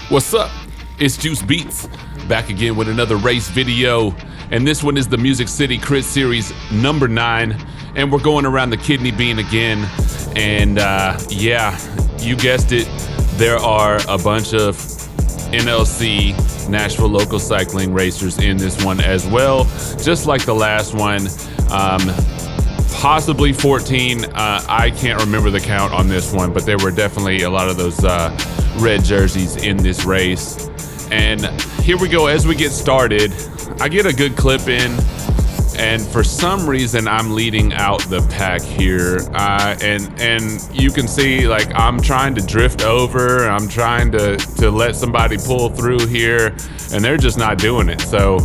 What's up? It's Juicebeats, back again with another race video, and this one is the Music City Crit Series number 9, and we're going around the kidney bean again. And yeah, you guessed it, there are a bunch of NLC, Nashville Local Cycling racers in this one as well, just like the last one. Possibly 14. I can't remember the count on this one, but there were definitely a lot of those red jerseys in this race. And here we go. As we get started, I get a good clip in, and for some reason I'm leading out the pack here, and you can see, like, I'm trying to drift over, I'm trying to let somebody pull through here, and they're just not doing it. So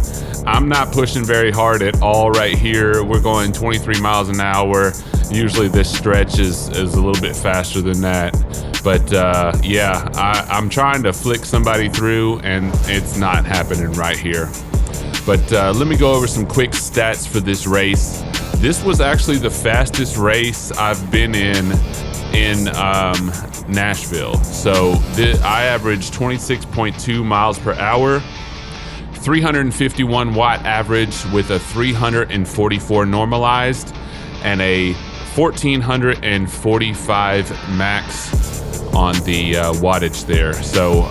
I'm not pushing very hard at all right here. We're going 23 miles an hour. Usually this stretch is a little bit faster than that. But yeah, I'm trying to flick somebody through, and it's not happening right here. But let me go over some quick stats for this race. This was actually the fastest race I've been in Nashville. So I averaged 26.2 miles per hour, 351 watt average with a 344 normalized, and a 1445 max on the wattage there. So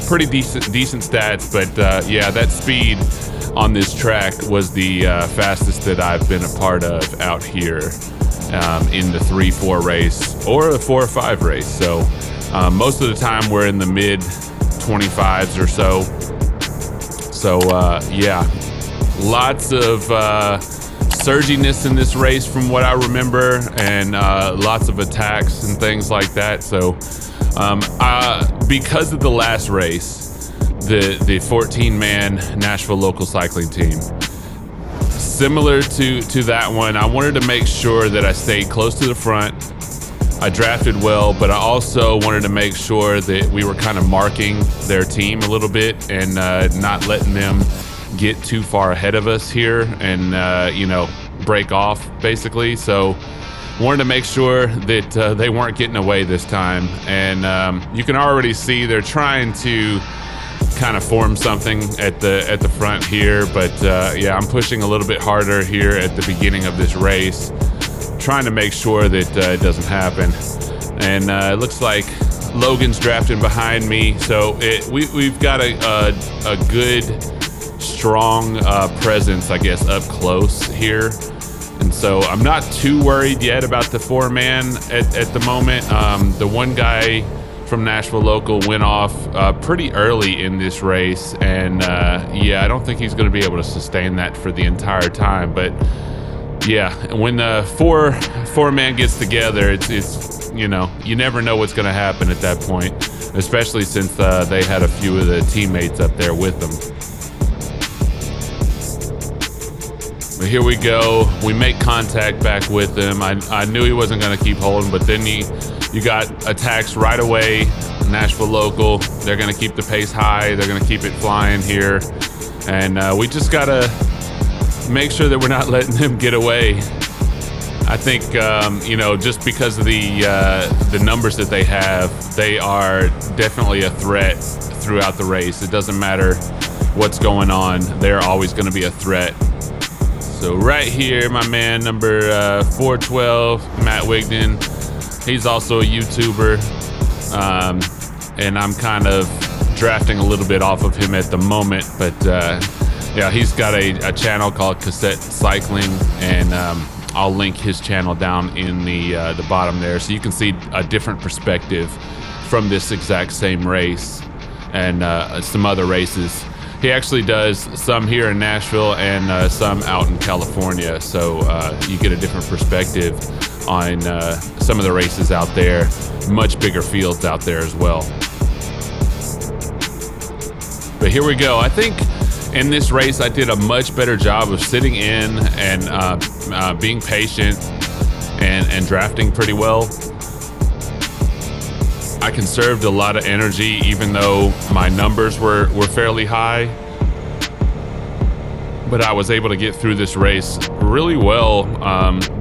pretty decent stats, but yeah, that speed on this track was the fastest that I've been a part of out here in the 3-4 race or the 4-5 race. So most of the time we're in the mid 25s or so. So yeah, lots of surginess in this race from what I remember, and lots of attacks and things like that. So because of the last race, the 14-man Nashville Local Cycling Team, similar to that one, I wanted to make sure that I stayed close to the front. I drafted well, but I also wanted to make sure that we were kind of marking their team a little bit and not letting them get too far ahead of us here and you know, break off basically. So wanted to make sure that they weren't getting away this time. And you can already see they're trying to kind of form something at the front here, but yeah, I'm pushing a little bit harder here at the beginning of this race, trying to make sure that it doesn't happen. And it looks like Logan's drafting behind me, so we've got a good strong presence, I guess, up close here. And so I'm not too worried yet about the 4-man at the moment. The one guy from Nashville Local went off pretty early in this race, and yeah, I don't think he's going to be able to sustain that for the entire time. But yeah, when the four-man gets together, it's you know, you never know what's going to happen at that point, especially since they had a few of the teammates up there with them. But here we go. We make contact back with him. I knew he wasn't going to keep holding, but then you got attacks right away. Nashville Local, they're going to keep the pace high. They're going to keep it flying here. And we just got to make sure that we're not letting them get away. I think, you know, just because of the numbers that they have, they are definitely a threat throughout the race. It doesn't matter what's going on. They're always going to be a threat. So right here, my man, number 412, Matt Wigden. He's also a YouTuber, and I'm kind of drafting a little bit off of him at the moment. But yeah, he's got a channel called Cassette Cycling, and I'll link his channel down in the bottom there, so you can see a different perspective from this exact same race and some other races. He actually does some here in Nashville and some out in California, so you get a different perspective on some of the races out there. Much bigger fields out there as well. But here we go. I think in this race I did a much better job of sitting in and being patient and drafting pretty well. I conserved a lot of energy even though my numbers were fairly high. But I was able to get through this race really well,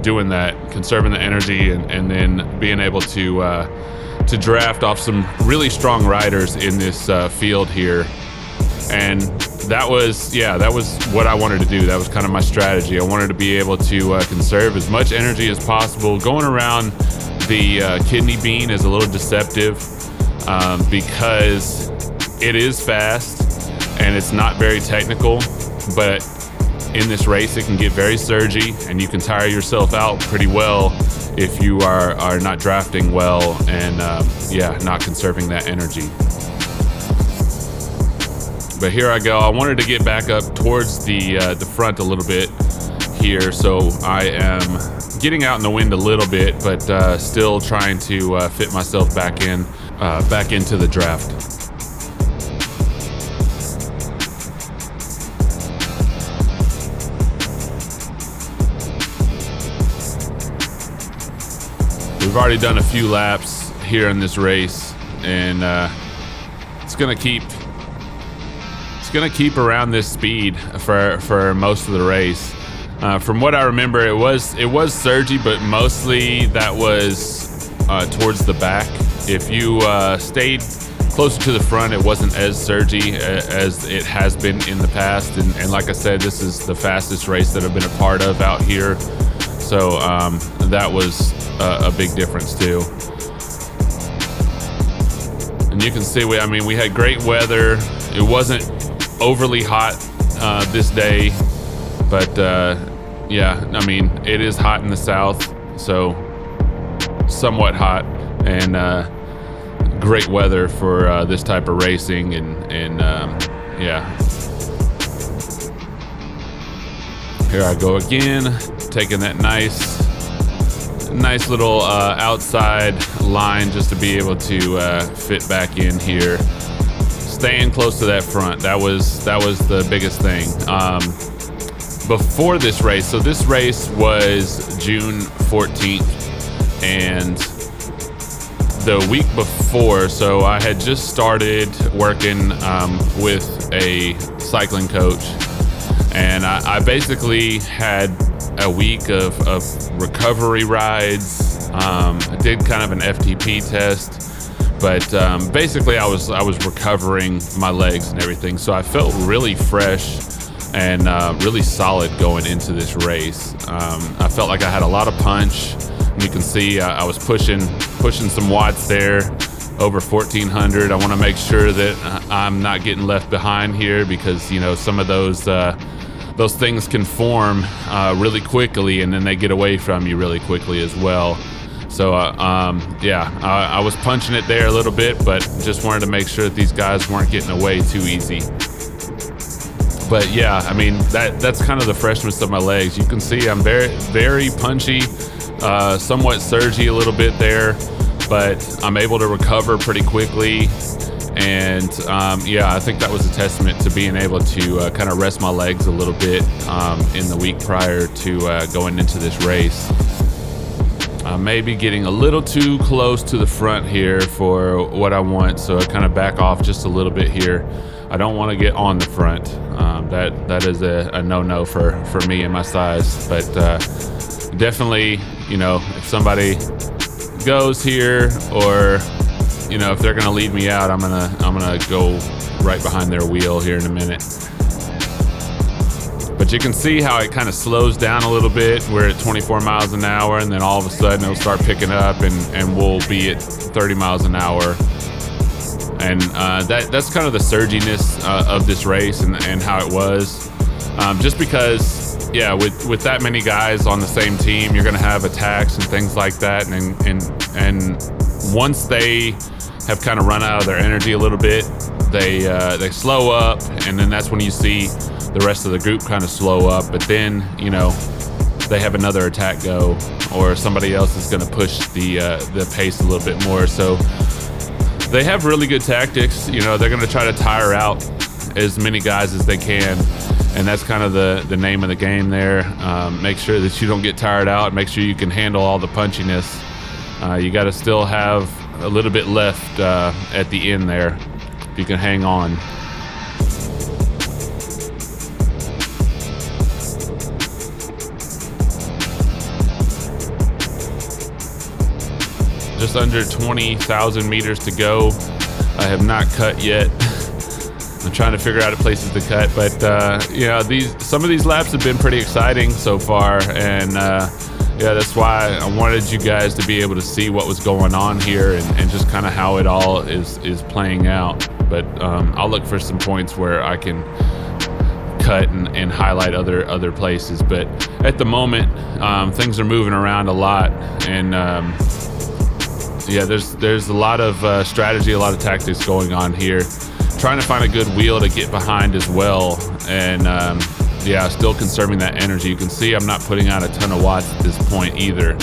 doing that, conserving the energy and then being able to to draft off some really strong riders in this field here. And that was what I wanted to do. That was kind of my strategy. I wanted to be able to conserve as much energy as possible. Going around the kidney bean is a little deceptive because it is fast and it's not very technical, but in this race it can get very surgy and you can tire yourself out pretty well if you are not drafting well and not conserving that energy. But here I go. I wanted to get back up towards the front a little bit here, so I am getting out in the wind a little bit, but still trying to fit myself back into the draft. We've already done a few laps here in this race, and it's gonna keep around this speed for most of the race. From what I remember, it was surgy, but mostly that was towards the back. If you stayed closer to the front, it wasn't as surgy as it has been in the past. And like I said, this is the fastest race that I've been a part of out here. So that was a big difference too. And you can see, we had great weather. It wasn't overly hot this day, but it is hot in the south, so somewhat hot, and great weather for this type of racing, and here I go again, taking that nice little outside line just to be able to fit back in here. Staying close to that front, that was the biggest thing. Before this race, so this race was June 14th, and the week before, so I had just started working with a cycling coach, and I basically had a week of recovery rides. I did kind of an FTP test. But basically, I was recovering my legs and everything, so I felt really fresh and really solid going into this race. I felt like I had a lot of punch. And you can see I was pushing some watts there, over 1,400. I want to make sure that I'm not getting left behind here because some of those things can form really quickly, and then they get away from you really quickly as well. So I was punching it there a little bit, but just wanted to make sure that these guys weren't getting away too easy. But yeah, that's kind of the freshness of my legs. You can see I'm very, very punchy, somewhat surgy a little bit there, but I'm able to recover pretty quickly. And I think that was a testament to being able to kind of rest my legs a little bit in the week prior to going into this race. Maybe getting a little too close to the front here for what I want, so I kind of back off just a little bit here. I don't want to get on the front. That is a no-no for me and my size. But definitely, if somebody goes here, or if they're gonna lead me out, I'm gonna go right behind their wheel here in a minute. But you can see how it kind of slows down a little bit. We're at 24 miles an hour, and then all of a sudden it'll start picking up, and we'll be at 30 miles an hour. And that's kind of the surginess of this race and how it was. Just because, with that many guys on the same team, you're going to have attacks and things like that. And once they have kind of run out of their energy a little bit, they slow up, and then that's when you see the rest of the group kind of slow up. But then, they have another attack go, or somebody else is going to push the pace a little bit more. So they have really good tactics. They're going to try to tire out as many guys as they can, and that's kind of the name of the game there. Make sure that you don't get tired out. Make sure you can handle all the punchiness. You got to still have a little bit left at the end there. You can hang on. just under 20,000 meters to go. I have not cut yet. I'm trying to figure out places to cut, but some of these laps have been pretty exciting so far, and that's why I wanted you guys to be able to see what was going on here and just kind of how it all is playing out. But I'll look for some points where I can cut and highlight other places. But at the moment, things are moving around a lot, and there's a lot of strategy, a lot of tactics going on here. Trying to find a good wheel to get behind as well, and still conserving that energy. You can see I'm not putting out a ton of watts at this point either.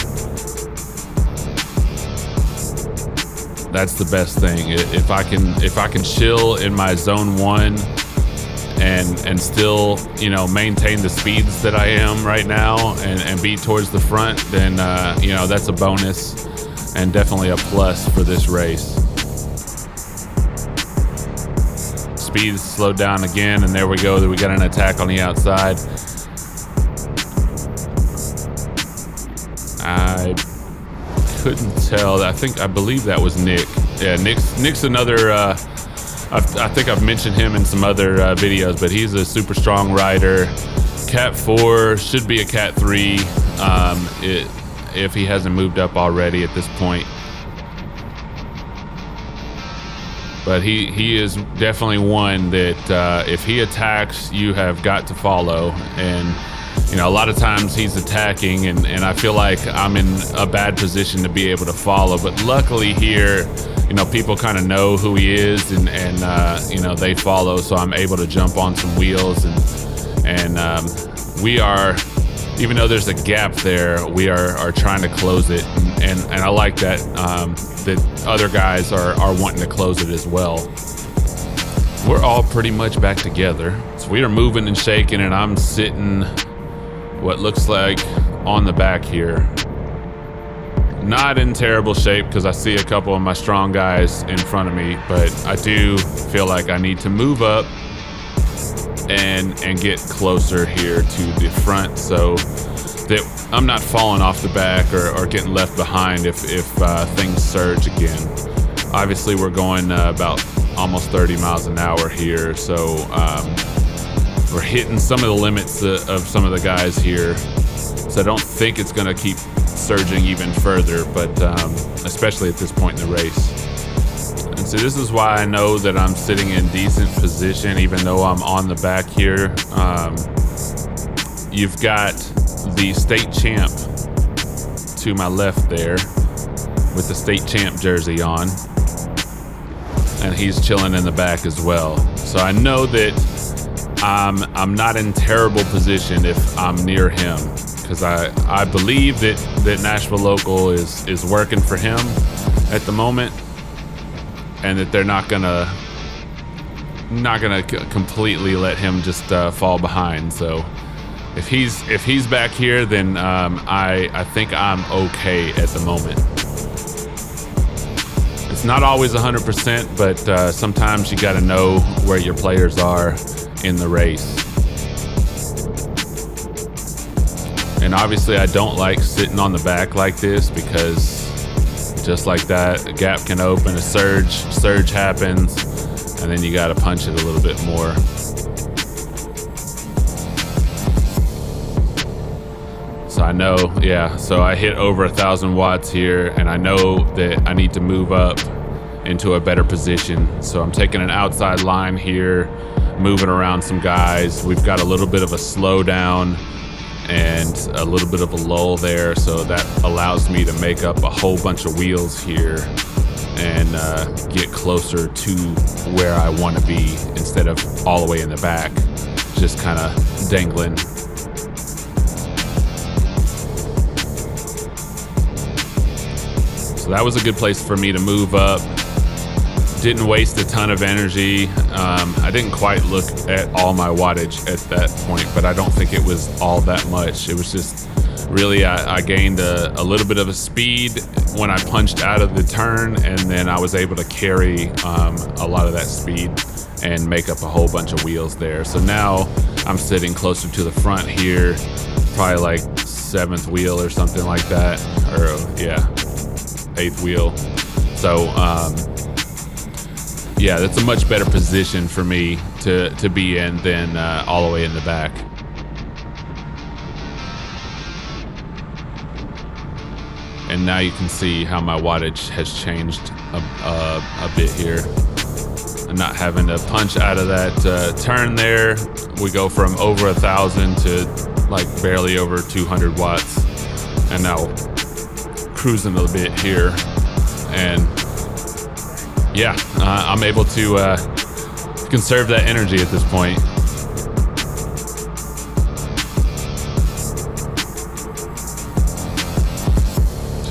That's the best thing. If I can chill in my zone 1 and still maintain the speeds that I am right now and be towards the front, then that's a bonus and definitely a plus for this race. Speed slowed down again, and there we go. We got an attack on the outside. I couldn't tell. I believe that was Nick. Yeah, Nick's another. I think I've mentioned him in some other videos, but he's a super strong rider. Cat 4 should be a Cat 3 if he hasn't moved up already at this point. But he is definitely one that if he attacks, you have got to follow. And a lot of times he's attacking, and I feel like I'm in a bad position to be able to follow. But luckily here, people kind of know who he is, and they follow, so I'm able to jump on some wheels, and we are, even though there's a gap there, we are trying to close it, and I like that that other guys are wanting to close it as well. We're all pretty much back together, so we are moving and shaking, and I'm sitting what looks like on the back here. Not in terrible shape because I see a couple of my strong guys in front of me, but I do feel like I need to move up and get closer here to the front so that I'm not falling off the back or getting left behind if things surge again. Obviously we're going about almost 30 miles an hour here, so we're hitting some of the limits of some of the guys here, so I don't think it's going to keep surging even further, but especially at this point in the race. And so this is why I know that I'm sitting in decent position even though I'm on the back here. You've got the state champ to my left there with the state champ jersey on, and he's chilling in the back as well. So I know that I'm not in terrible position if I'm near him, because I believe that Nashville Local is working for him at the moment, and that they're not gonna completely let him just fall behind. So if he's back here, then I think I'm okay at the moment. It's not always 100%, but sometimes you got to know where your players are in the race. And obviously I don't like sitting on the back like this, because just like that, a gap can open, a surge happens, and then you got to punch it a little bit more. So I know, so I hit over 1,000 watts here, and I know that I need to move up into a better position. So I'm taking an outside line here, moving around some guys. We've got a little bit of a slowdown and a little bit of a lull there, so that allows me to make up a whole bunch of wheels here and get closer to where I want to be, instead of all the way in the back, just kind of dangling. So that was a good place for me to move up. Didn't waste a ton of energy. I didn't quite look at all my wattage at that point, but I don't think it was all that much. It was just really, I gained a little bit of a speed when I punched out of the turn, and then I was able to carry a lot of that speed and make up a whole bunch of wheels there. So now I'm sitting closer to the front here, probably like 7th wheel or something like that, or yeah. eighth wheel. So yeah, that's a much better position for me to be in than all the way in the back. And now you can see how my wattage has changed a bit here. I'm not having to punch out of that turn there. We go from over 1,000 to like barely over 200 watts. And now cruising a bit here. And yeah, I'm able to conserve that energy at this point.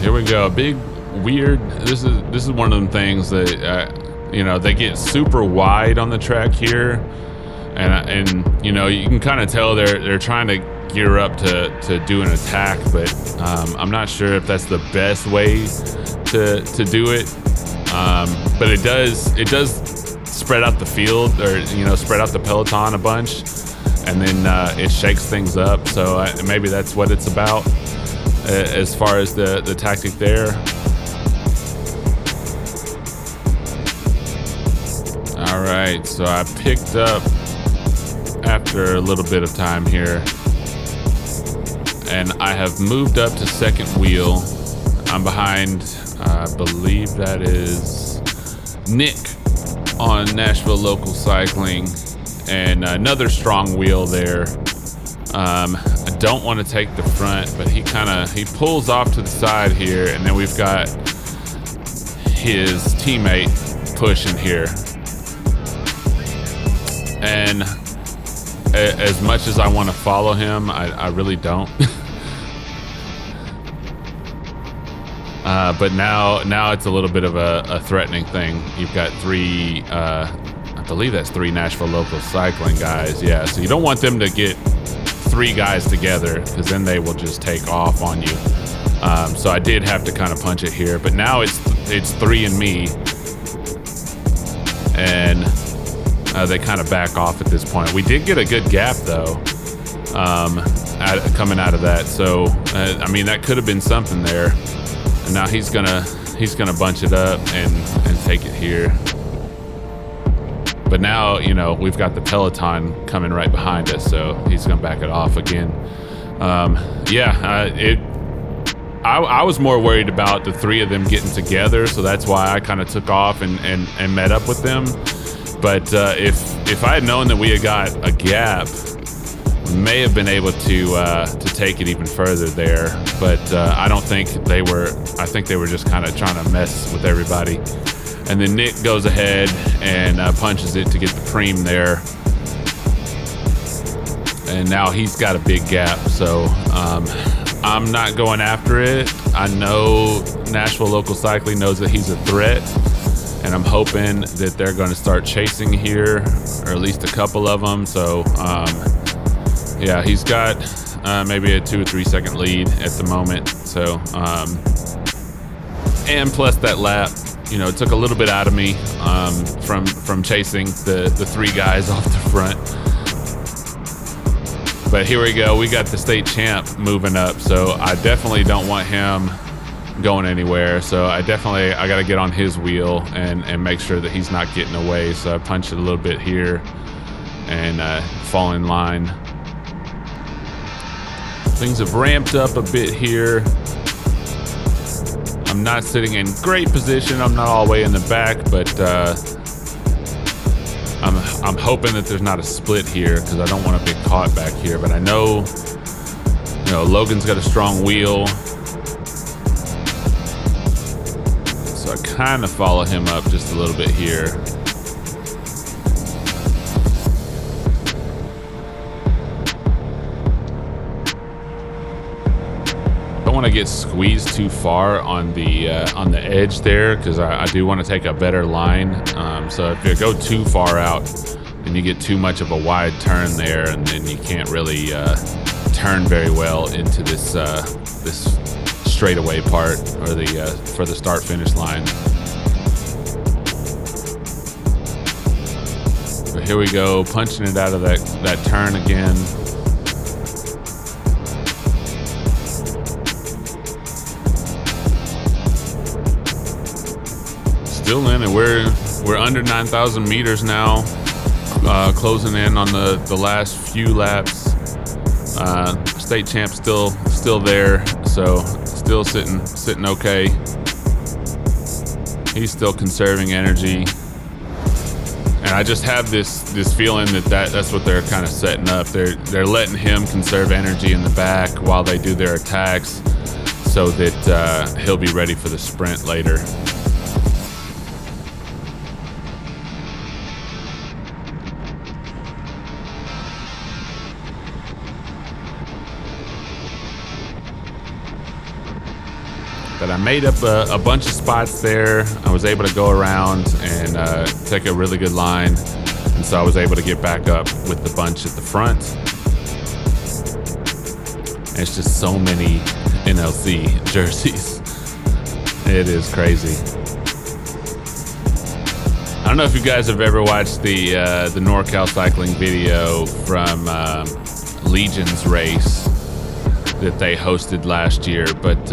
Here we go. Big weird. This is one of them things that you know, they get super wide on the track here, and you know, you can kind of tell they're trying to gear up to do an attack, but I'm not sure if that's the best way to do it. But it does spread out the field, or you know, spread out the peloton a bunch, and then it shakes things up. So maybe that's what it's about. As far as the tactic there. All right, so I picked up after a little bit of time here, and I have moved up to second wheel. I'm behind, I believe that is Nick on Nashville Local Cycling, and another strong wheel there. I don't want to take the front, but he pulls off to the side here, and then we've got his teammate pushing here. And as much as I want to follow him, I really don't. But now it's a little bit of a threatening thing. You've got three, I believe that's 3 Nashville Local Cycling guys. Yeah, so you don't want them to get 3 guys together, because then they will just take off on you. So I did have to kind of punch it here, but now it's 3 and me, and they kind of back off at this point. We did get a good gap though, coming out of that. So I mean, that could have been something there. And now he's gonna bunch it up and take it here. But now, you know, we've got the peloton coming right behind us, so he's gonna back it off again. I was more worried about the 3 of them getting together, so that's why I kind of took off and met up with them. But if I had known that we had got a gap, may have been able to take it even further there. But I don't think they were. I think they were just kind of trying to mess with everybody. And then Nick goes ahead and punches it to get the preem there. And now he's got a big gap, so I'm not going after it. I know Nashville Local Cycling knows that he's a threat, and I'm hoping that they're going to start chasing here, or at least a couple of them. So yeah, he's got maybe a 2 or 3 second lead at the moment. So and plus that lap, you know, it took a little bit out of me from chasing the 3 guys off the front. But here we go. We got the state champ moving up, so I definitely don't want him going anywhere. So I got to get on his wheel and make sure that he's not getting away. So I punched it a little bit here and fall in line. Things have ramped up a bit here. I'm not sitting in great position. I'm not all the way in the back, but I'm hoping that there's not a split here, because I don't want to be caught back here. But I know, you know, Logan's got a strong wheel, so I kind of follow him up just a little bit here. Don't want to get squeezed too far on the edge there, because I do want to take a better line. So if you go too far out, then you get too much of a wide turn there, and then you can't really turn very well into this this straightaway part, or the for the start finish line. But here we go, punching it out of that turn again. still in it. We're under 9,000 meters now, closing in on the last few laps. State champ still there, so still sitting okay. He's still conserving energy, and I just have this feeling that's what they're kind of setting up. They're letting him conserve energy in the back while they do their attacks, so that he'll be ready for the sprint later. But I made up a bunch of spots there. I was able to go around and take a really good line. And so I was able to get back up with the bunch at the front. And it's just so many NLC jerseys. It is crazy. I don't know if you guys have ever watched the NorCal cycling video from Legion's race that they hosted last year, but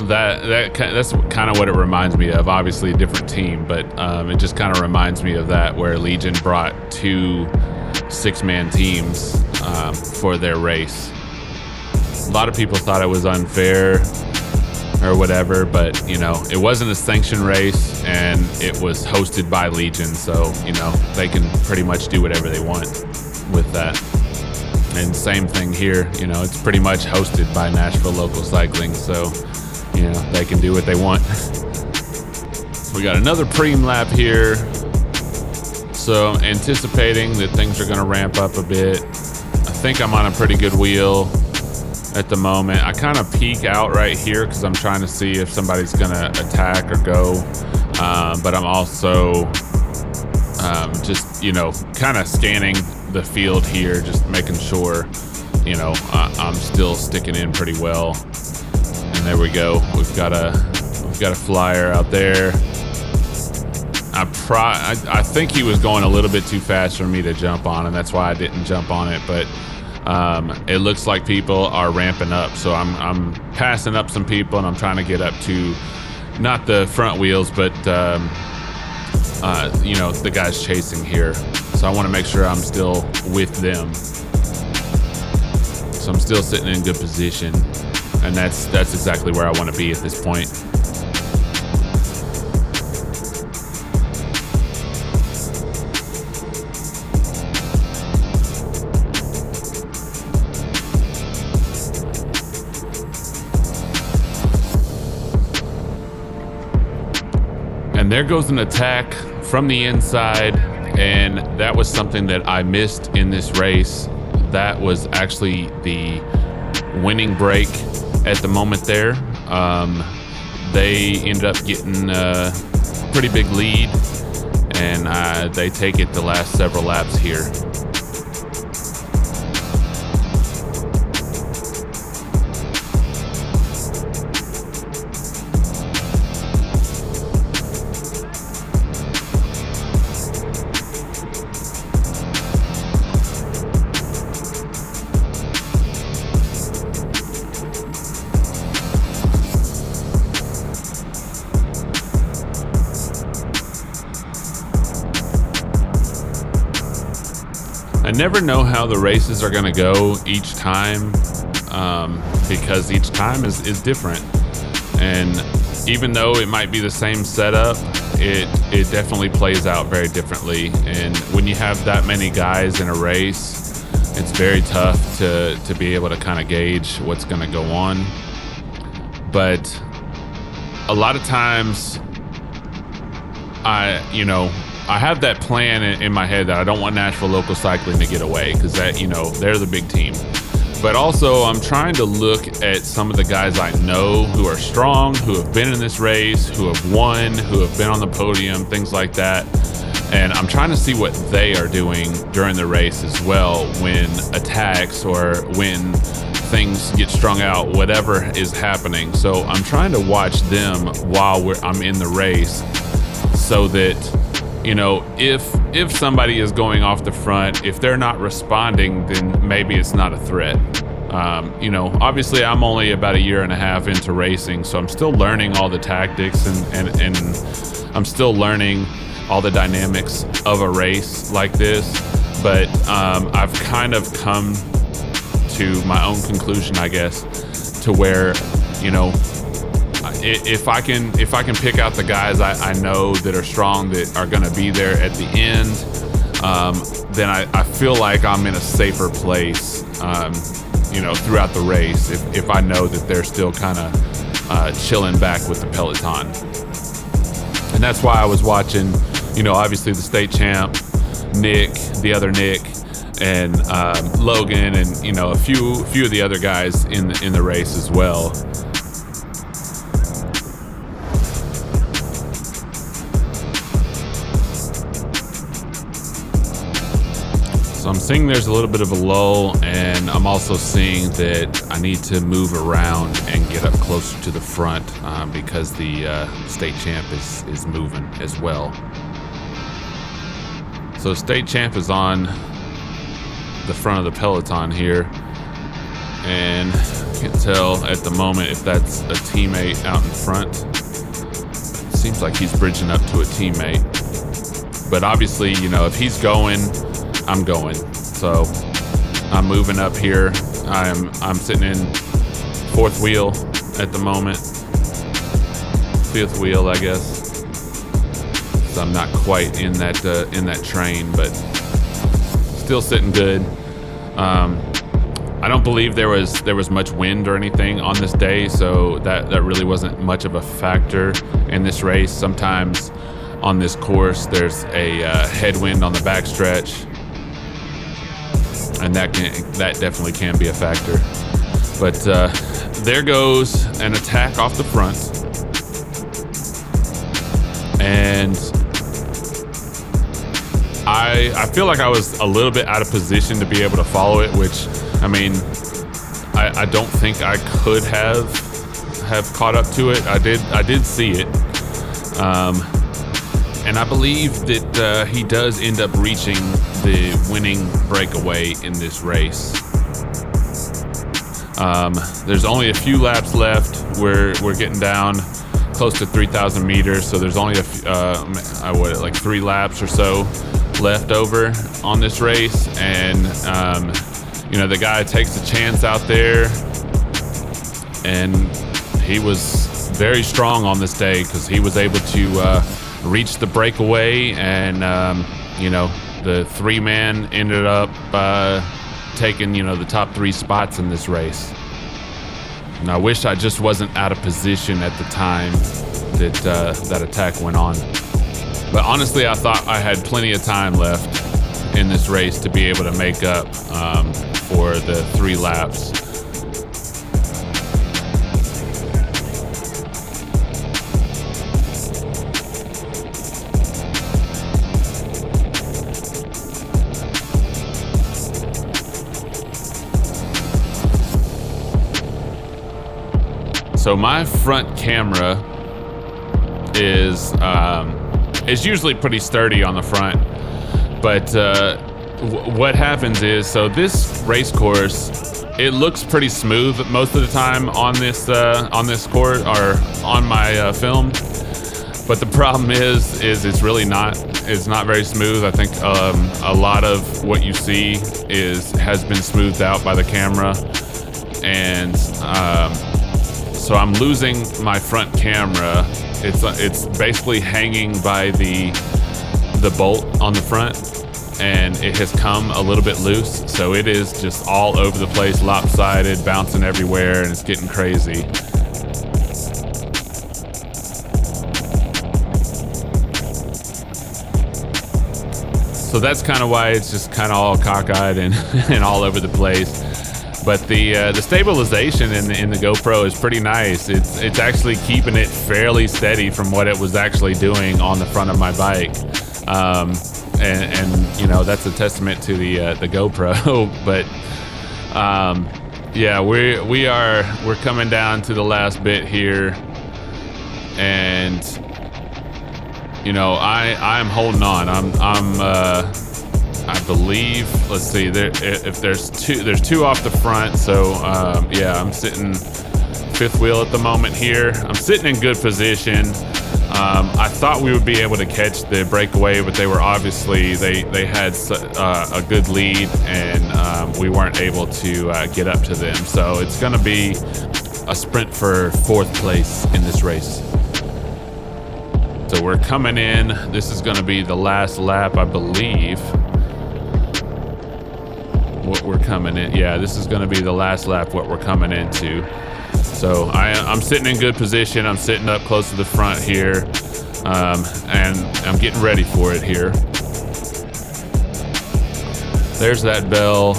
that's kind of what it reminds me of. Obviously a different team, but it just kind of reminds me of that, where Legion brought 2 6-man teams for their race. A lot of people thought it was unfair or whatever, but you know, it wasn't a sanctioned race and it was hosted by Legion, so you know, they can pretty much do whatever they want with that. And same thing here, you know, it's pretty much hosted by Nashville Local Cycling, so you know, they can do what they want. We got another preem lap here, so anticipating that things are going to ramp up a bit. I think I'm on a pretty good wheel at the moment. I kind of peek out right here because I'm trying to see if somebody's going to attack or go, but I'm also just, you know, kind of scanning the field here, just making sure, you know, I'm still sticking in pretty well. And there we go. We've got a flyer out there. I think he was going a little bit too fast for me to jump on, and that's why I didn't jump on it. But it looks like people are ramping up, so I'm passing up some people, and I'm trying to get up to not the front wheels, but you know, the guys chasing here. So I want to make sure I'm still with them. So I'm still sitting in good position. And that's exactly where I want to be at this point. And there goes an attack from the inside, and that was something that I missed in this race. That was actually the winning break at the moment there. They ended up getting a pretty big lead, and they take it the last several laps here. I never know how the races are going to go each time, because each time is different. And even though it might be the same setup, it definitely plays out very differently. And when you have that many guys in a race, it's very tough to be able to kind of gauge what's going to go on. But a lot of times I have that plan in my head that I don't want Nashville Local Cycling to get away, because that, you know, they're the big team. But also I'm trying to look at some of the guys I know who are strong, who have been in this race, who have won, who have been on the podium, things like that. And I'm trying to see what they are doing during the race as well, when attacks or when things get strung out, whatever is happening. So I'm trying to watch them while I'm in the race, so that, you know, if somebody is going off the front, if they're not responding, then maybe it's not a threat. You know, obviously I'm only about a year and a half into racing, so I'm still learning all the tactics and I'm still learning all the dynamics of a race like this, but I've kind of come to my own conclusion, I guess, to where, you know, if I can pick out the guys I know that are strong, that are going to be there at the end, then I feel like I'm in a safer place, you know, throughout the race, if I know that they're still kind of chilling back with the peloton. And that's why I was watching, you know, obviously the state champ, Nick, the other Nick, and Logan, and, you know, a few of the other guys in the race as well. So I'm seeing there's a little bit of a lull, and I'm also seeing that I need to move around and get up closer to the front because the state champ is moving as well. So state champ is on the front of the peloton here, and I can't tell at the moment if that's a teammate out in front. It seems like he's bridging up to a teammate, but obviously, you know, if he's going, I'm going. So I'm moving up here. I'm sitting in fourth wheel at the moment, fifth wheel, I guess. So I'm not quite in that train, but still sitting good. I don't believe there was much wind or anything on this day, so that really wasn't much of a factor in this race. Sometimes on this course there's a headwind on the backstretch, and that definitely can be a factor. But there goes an attack off the front, and I feel like I was a little bit out of position to be able to follow it, which, I mean, I don't think I could have caught up to it. I did see it, and I believe that he does end up reaching the winning breakaway in this race. There's only a few laps left. We're getting down close to 3,000 meters, so there's only like 3 laps or so left over on this race, and you know, the guy takes a chance out there, and he was very strong on this day because he was able to reach the breakaway, and you know, the 3-man ended up taking, you know, the top 3 spots in this race. And I wish I just wasn't out of position at the time that that attack went on. But honestly, I thought I had plenty of time left in this race to be able to make up for the 3 laps. So my front camera is usually pretty sturdy on the front, but what happens is, so this race course, it looks pretty smooth most of the time on this course or on my film, but the problem is it's really not. It's not very smooth. I think a lot of what you see has been smoothed out by the camera, and so I'm losing my front camera. It's basically hanging by the bolt on the front, and it has come a little bit loose, so it is just all over the place, lopsided, bouncing everywhere, and it's getting crazy. So that's kind of why it's just kind of all cockeyed and and all over the place. But the stabilization in the GoPro is pretty nice. It's actually keeping it fairly steady from what it was actually doing on the front of my bike, and you know, that's a testament to the GoPro. But yeah, we're coming down to the last bit here, and you know, I'm holding on. I believe, let's see, if there's 2 off the front, so yeah, I'm sitting 5th wheel at the moment here. I'm sitting in good position. I thought we would be able to catch the breakaway, but they were obviously, they had a good lead, and we weren't able to get up to them. So it's going to be a sprint for 4th place in this race. So we're coming in. This is going to be the last lap, I believe. What we're coming in. Yeah, this is going to be the last lap, what we're coming into. So I'm sitting in good position. I'm sitting up close to the front here, and I'm getting ready for it here. There's that bell.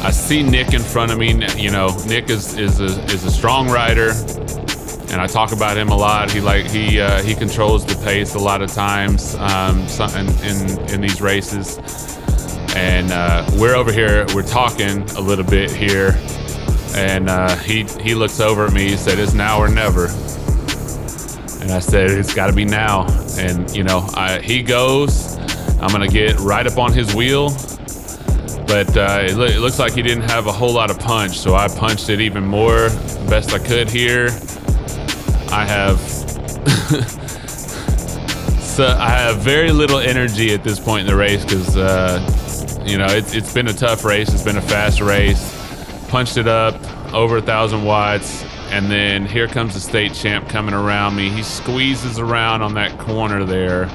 I see Nick in front of me. You know, Nick is a strong rider, and I talk about him a lot. He controls the pace a lot of times in these races. And we're over here. We're talking a little bit here. And he looks over at me. He said, "It's now or never." And I said, "It's got to be now." And you know, he goes. I'm gonna get right up on his wheel, but it looks like he didn't have a whole lot of punch, so I punched it even more, the best I could here. I have I have very little energy at this point in the race because you know, it's been a tough race. It's been a fast race. Punched it up over 1,000 watts, and then here comes the state champ coming around me. He squeezes around on that corner there,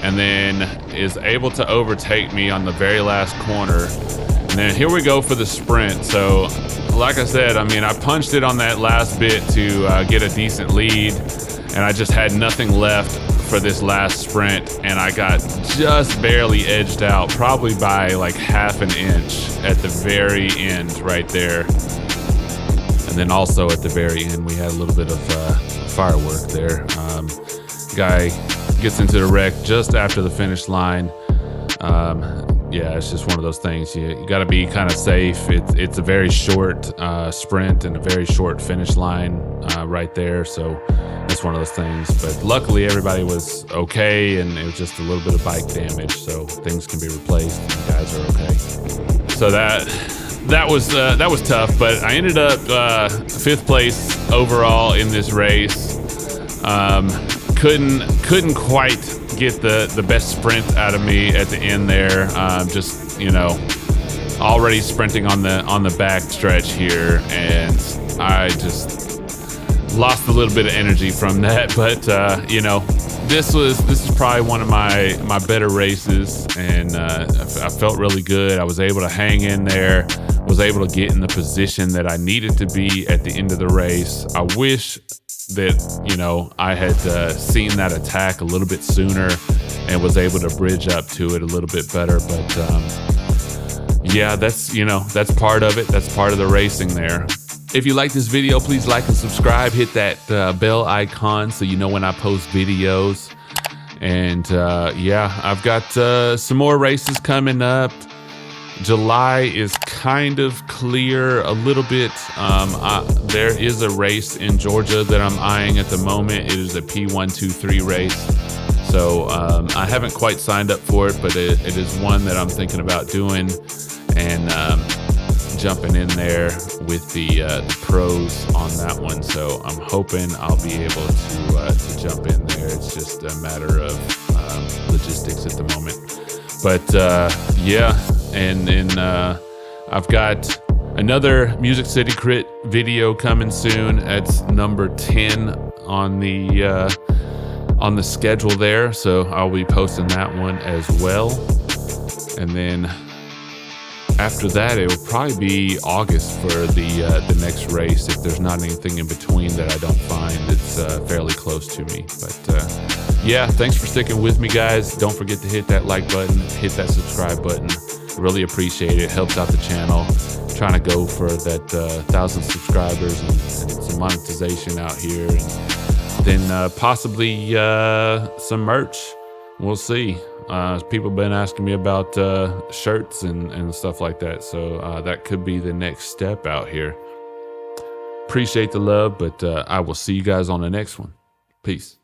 and then is able to overtake me on the very last corner. And then here we go for the sprint. So like I said, I mean, I punched it on that last bit to get a decent lead, and I just had nothing left for this last sprint, and I got just barely edged out, probably by like half an inch at the very end right there. And then also at the very end, we had a little bit of firework there. Guy gets into the wreck just after the finish line. Yeah, it's just one of those things. You got to be kind of safe. It's a very short sprint and a very short finish line right there. So it's one of those things. But luckily, everybody was okay, and it was just a little bit of bike damage, so things can be replaced, and the guys are okay. So that was tough, but I ended up 5th place overall in this race. Couldn't quite get the best sprint out of me at the end there. Just, you know, already sprinting on the back stretch here, and I just lost a little bit of energy from that. But you know, this is probably one of my better races, and I felt really good. I was able to hang in there, was able to get in the position that I needed to be at the end of the race. I wish that, you know, I had seen that attack a little bit sooner and was able to bridge up to it a little bit better. But yeah, that's part of it. That's part of the racing there. If you like this video, please like and subscribe. Hit that bell icon so you know when I post videos. And yeah, I've got some more races coming up. July is kind of clear a little bit. There is a race in Georgia that I'm eyeing at the moment. It is a P123 race. So I haven't quite signed up for it, but it is one that I'm thinking about doing, and jumping in there with the pros on that one. So I'm hoping I'll be able to jump in there. It's just a matter of logistics at the moment. But yeah, and then I've got another Music City Crit video coming soon. That's number 10 on the schedule there, so I'll be posting that one as well. And then after that, it will probably be August for the next race, if there's not anything in between that I don't find that's fairly close to me. But yeah, thanks for sticking with me, guys. Don't forget to hit that like button, hit that subscribe button. Really appreciate it. It helps out the channel. Trying to go for that 1,000 subscribers and some monetization out here, and then possibly some merch. We'll see. People have been asking me about shirts and stuff like that, so that could be the next step out here. Appreciate the love, but I will see you guys on the next one. Peace.